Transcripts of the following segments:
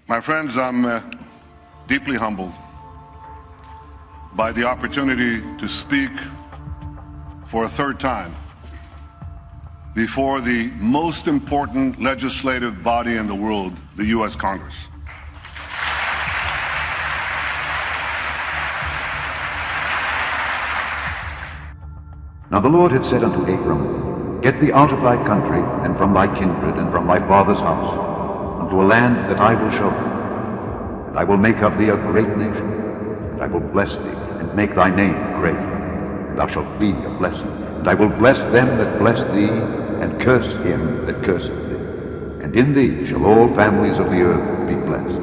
My friends, I'm deeply humbled by the opportunity to speak for a third time before the most important legislative body in the world, the U.S. Congress. Now the Lord had said unto Abram, Get thee out of thy country, and from thy kindred, and from thy father's house, unto a land that I will show thee. And I will make of thee a great nation, and I will bless thee, and make thy name great. And thou shalt be a blessing. And I will bless them that bless thee, and curse him that curseth thee. And in thee shall all families of the earth be blessed.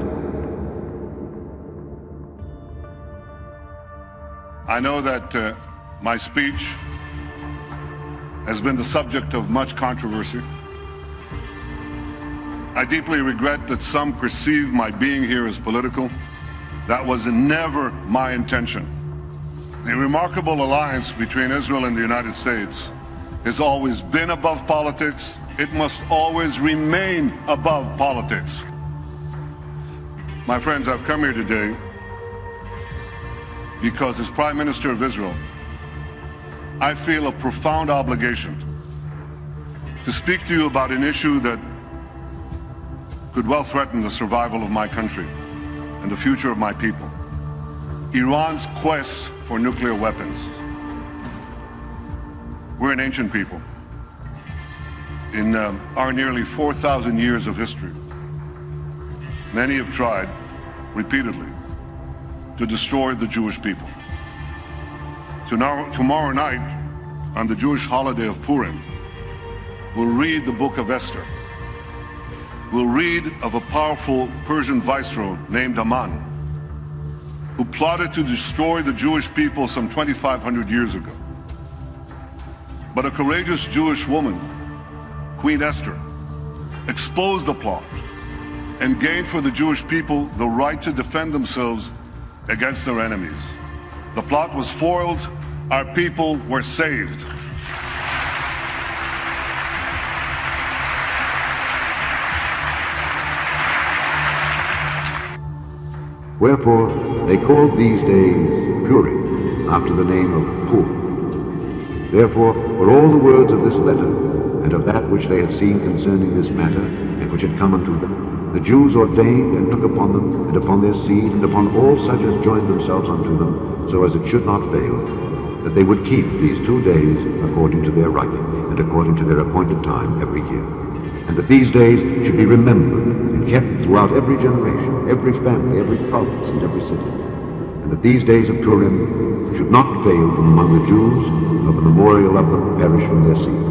I know that my speech has been the subject of much controversy. I deeply regret that some perceive my being here as political. That was never my intention. The remarkable alliance between Israel and the United States has always been above politics. It must always remain above politics. My friends, I've come here today because as Prime Minister of Israel, I feel a profound obligation to speak to you about an issue that could well threaten the survival of my country and the future of my people. Iran's quest for nuclear weapons. We're an ancient people. In our nearly 4,000 years of history, many have tried repeatedly to destroy the Jewish people. Tomorrow night, on the Jewish holiday of Purim, we'll read the book of Esther. We'll read of a powerful Persian viceroy named Haman, who plotted to destroy the Jewish people some 2,500 years ago. But a courageous Jewish woman, Queen Esther, exposed the plot and gained for the Jewish people the right to defend themselves against their enemies. The plot was foiled. Our people were saved. Wherefore they called these days Purim, after the name of Purim. Therefore were all the words of this letter, and of that which they had seen concerning this matter, and which had come unto them, the Jews ordained and took upon them, and upon their seed, and upon all such as joined themselves unto them, so as it should not fail, that they would keep these 2 days according to their writing, and according to their appointed time every year. And that these days should be remembered and kept throughout every generation, every family, every province, and every city. And that these days of Purim should not fail from among the Jews, nor the memorial of them perish from their seed.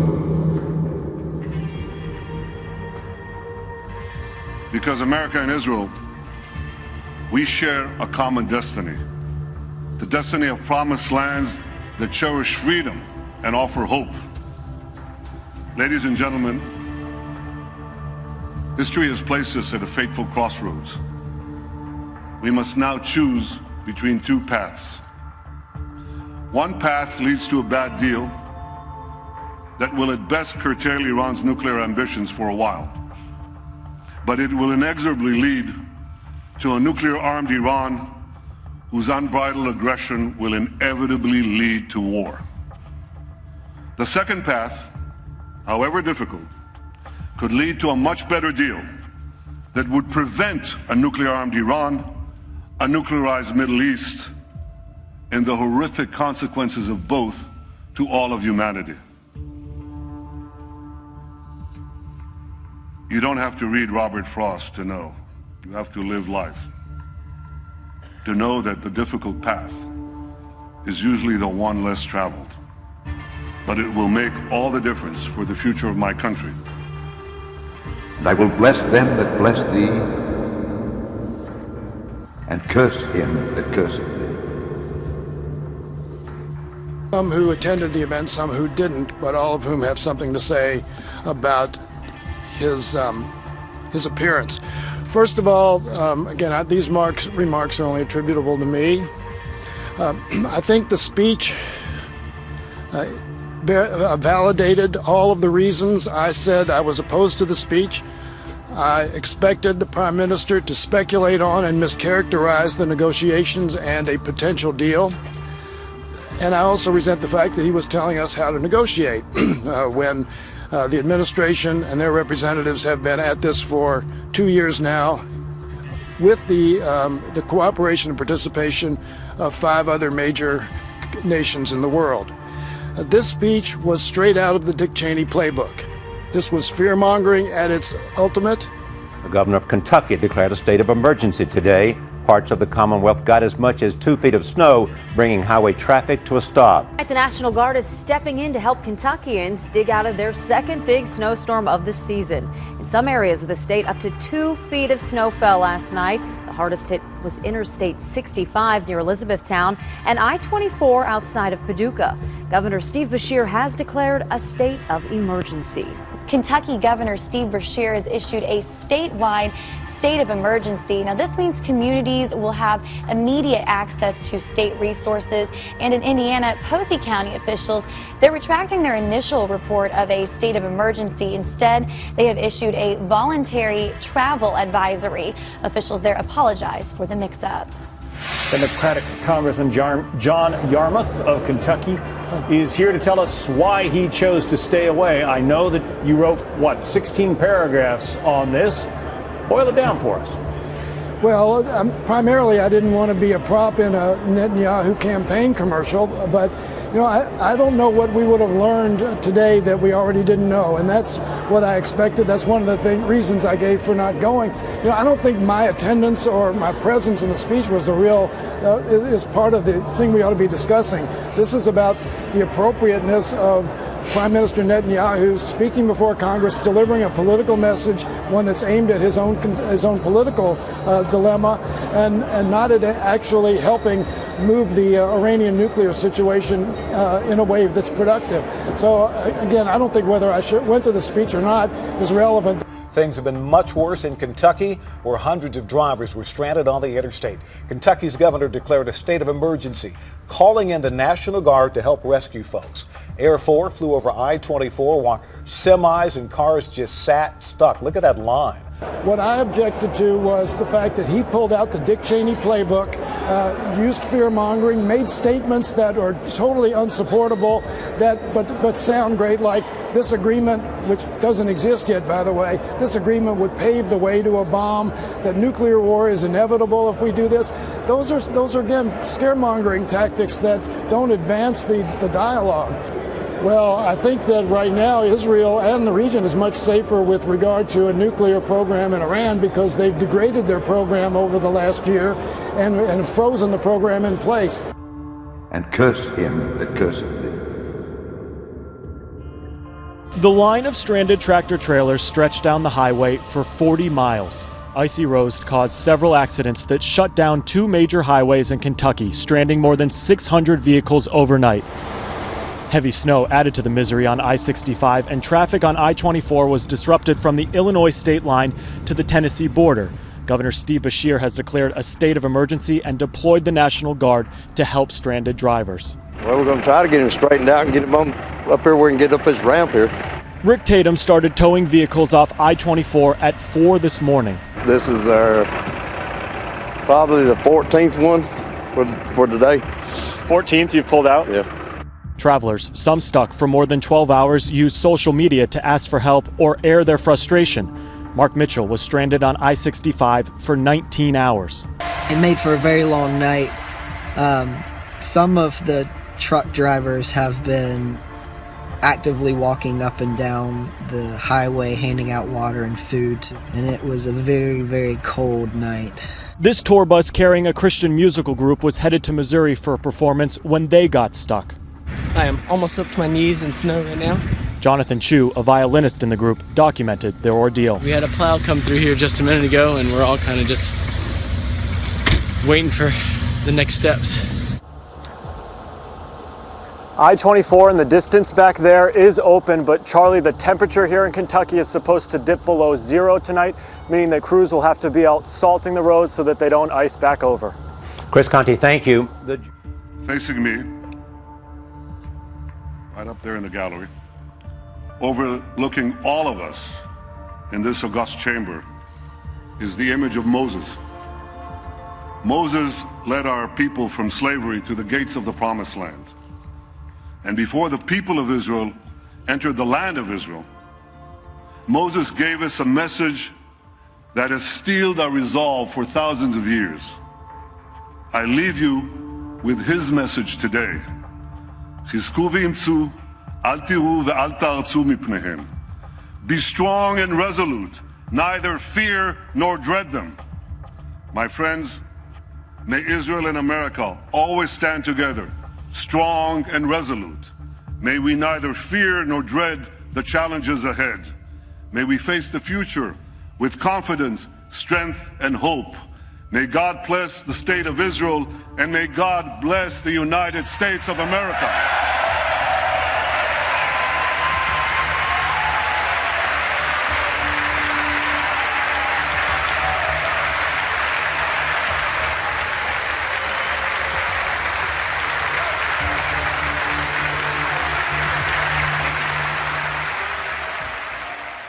Because America and Israel, we share a common destiny. The destiny of promised lands that cherish freedom and offer hope. Ladies and gentlemen, history has placed us at a fateful crossroads. We must now choose between 2 paths. One path leads to a bad deal that will at best curtail Iran's nuclear ambitions for a while. But it will inexorably lead to a nuclear-armed Iran whose unbridled aggression will inevitably lead to war. The second path, however difficult, could lead to a much better deal that would prevent a nuclear-armed Iran, a nuclearized Middle East, and the horrific consequences of both to all of humanity. You don't have to read Robert Frost to know. You have to live life to know that the difficult path is usually the one less traveled. But it will make all the difference for the future of my country. And I will bless them that bless thee, and curse him that curseth thee. Some who attended the event, some who didn't, but all of whom have something to say about his appearance. First of all, again, these remarks are only attributable to me. I think the speech validated all of the reasons I said I was opposed to the speech. I expected the Prime Minister to speculate on and mischaracterize the negotiations and a potential deal. And I also resent the fact that he was telling us how to negotiate when the administration and their representatives have been at this for 2 years now with the cooperation and participation of 5 other major nations in the world. This speech was straight out of the Dick Cheney playbook. This was fear-mongering at its ultimate. The governor of Kentucky declared a state of emergency today. Parts of the Commonwealth got as much as 2 feet of snow, bringing highway traffic to a stop. The National Guard is stepping in to help Kentuckians dig out of their second big snowstorm of the season. In some areas of the state, up to 2 feet of snow fell last night. The hardest hit was Interstate 65 near Elizabethtown and I-24 outside of Paducah. Governor Steve Beshear has declared a state of emergency. Kentucky Governor Steve Beshear has issued a statewide state of emergency. Now, this means communities will have immediate access to state resources. And in Indiana, Posey County officials, they're retracting their initial report of a state of emergency. Instead, they have issued a voluntary travel advisory. Officials there apologize for the mix-up. Democratic Congressman John Yarmuth of Kentucky is here to tell us why he chose to stay away. I know that you wrote, 16 paragraphs on this. Boil it down for us. Well, primarily I didn't want to be a prop in a Netanyahu campaign commercial, but I don't know what we would have learned today that we already didn't know, and that's what I expected. That's one of the reasons I gave for not going. I don't think my attendance or my presence in the speech was is part of the thing we ought to be discussing. This is about the appropriateness of Prime Minister Netanyahu speaking before Congress, delivering a political message, one that's aimed at his own political dilemma, and not at actually helping move the Iranian nuclear situation in a way that's productive. So again, I don't think whether I went to the speech or not is relevant. Things have been much worse in Kentucky, where hundreds of drivers were stranded on the interstate. Kentucky's governor declared a state of emergency, calling in the National Guard to help rescue folks. Air 4 flew over I-24 while semis and cars just sat stuck. Look at that line. What I objected to was the fact that he pulled out the Dick Cheney playbook, used fear-mongering, made statements that are totally unsupportable, but sound great, like this agreement, which doesn't exist yet, by the way, this agreement would pave the way to a bomb, that nuclear war is inevitable if we do this. Those are again, scaremongering tactics that don't advance the dialogue. Well, I think that right now Israel and the region is much safer with regard to a nuclear program in Iran because they've degraded their program over the last year and frozen the program in place. And curse him that curseth thee. The line of stranded tractor-trailers stretched down the highway for 40 miles. Icy roads caused several accidents that shut down 2 major highways in Kentucky, stranding more than 600 vehicles overnight. Heavy snow added to the misery on I-65, and traffic on I-24 was disrupted from the Illinois state line to the Tennessee border. Governor Steve Beshear has declared a state of emergency and deployed the National Guard to help stranded drivers. Well, we're going to try to get him straightened out and get him up here where we can get up this ramp here. Rick Tatum started towing vehicles off I-24 at 4 this morning. This is our probably the 14th one for today. 14th you've pulled out? Yeah. Travelers, some stuck for more than 12 hours, used social media to ask for help or air their frustration. Mark Mitchell was stranded on I-65 for 19 hours. It made for a very long night. Some of the truck drivers have been actively walking up and down the highway, handing out water and food, and it was a very, very cold night. This tour bus carrying a Christian musical group was headed to Missouri for a performance when they got stuck. I am almost up to my knees in snow right now. Jonathan Chu, a violinist in the group, documented their ordeal. We had a plow come through here just a minute ago, and we're all kind of just waiting for the next steps. I-24 in the distance back there is open, but Charlie, the temperature here in Kentucky is supposed to dip below 0 tonight, meaning that crews will have to be out salting the roads so that they don't ice back over. Chris Conti, thank you. Facing me, right up there in the gallery, overlooking all of us, in this august chamber is the image of Moses. Moses led our people from slavery to the gates of the Promised Land. And before the people of Israel entered the land of Israel, Moses gave us a message that has steeled our resolve for thousands of years. I leave you with his message today. Chizku v'imtzu, al tiru ve'al ta'arzu mipnehem. Be strong and resolute, neither fear nor dread them. My friends, may Israel and America always stand together, strong and resolute. May we neither fear nor dread the challenges ahead. May we face the future with confidence, strength, and hope. May God bless the state of Israel, and may God bless the United States of America.